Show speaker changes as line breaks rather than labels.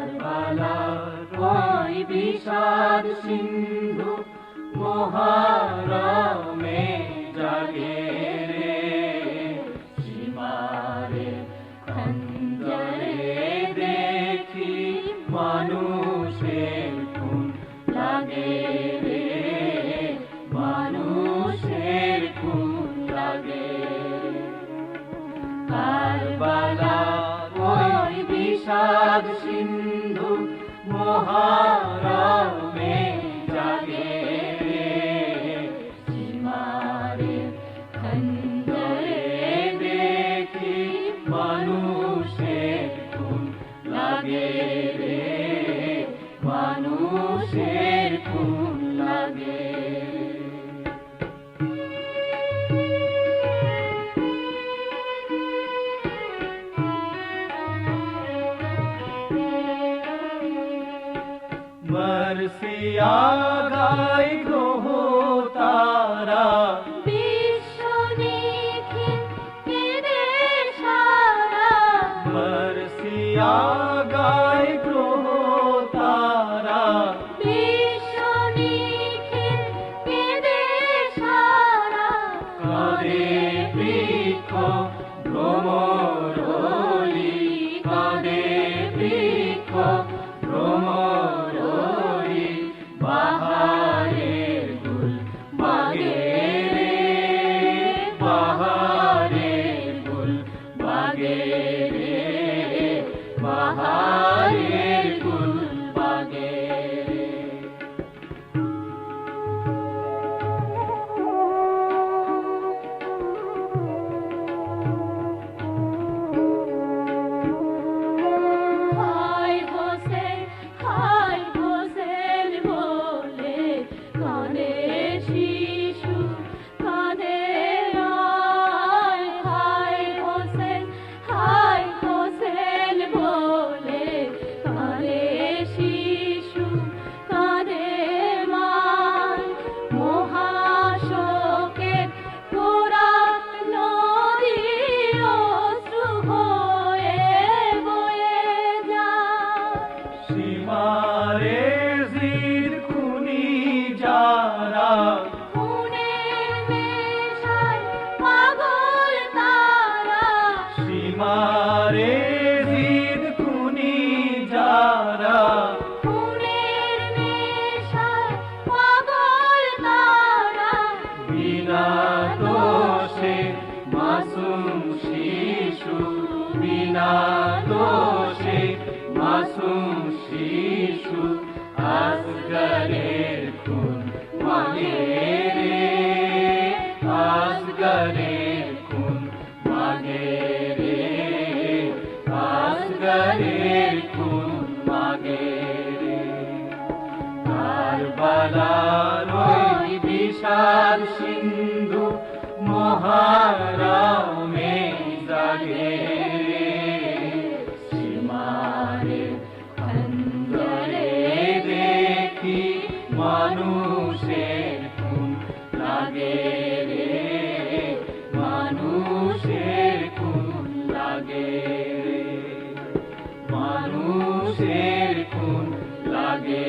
কারবালার ওই বিষাদ সিন্ধু মুহররমে জাগে রে, সীমারে খঞ্জরে দেখি মানুষের খুন লাগে রে, মানুষের খুন লাগে। কারবালার ওই বিষাদ সিন্ধু মুহররমে জাগে রে, সীমারে খঞ্জরে দেখি মানুষের খুন লাগে রে, মানুষের খুন লাগে। মরসিয়া গায় গ্রহ তারা,
বিশ্ব নিখিল কেঁদে সারা।
মরসিয়া গায় গ্রহ তারা,
বিশ্ব নিখিল কেঁদে সারা।
কাঁদে বৃক্ষ ভ্রমরলি, কাঁদে বৃক্ষ ভ্রমরলি, বাহারের গুল বাগে রে, বাহারের গুল বাগে রে, বাহারের গুল বাগে রে।
হায় হোসেন, হায় হোসেন বলে কাঁদে শিশু, কাঁদে নয়। হায় হোসেন, হায় হোসেন বলে কাঁদে শিশু, কাঁদে মায়। মহাশোকের ফোরাত নদী অশ্রু হয়ে বয়ে যায়।
সীমারে জিদ খুনি যারা,
খুনের নেশায় পাগল তারা।
সীমারে জিদ খুনি যারা,
খুনের নেশায় পাগল তারা।
বিনা দোষে মাসুম শিশু, বিনা দোষে মাসুম শিশু, আসগরের খুন মাগে রে, আসগরের খুন মাগে রে, আসগরের খুন মাগে রে। কারবালার ওই বিষাদ সিন্ধু মুহররমে জাগে রে, সীমারে খঞ্জরে দেখি মানুষের খুন লাগে রে, মানুষের খুন লাগে রে, মানুষের খুন লাগে।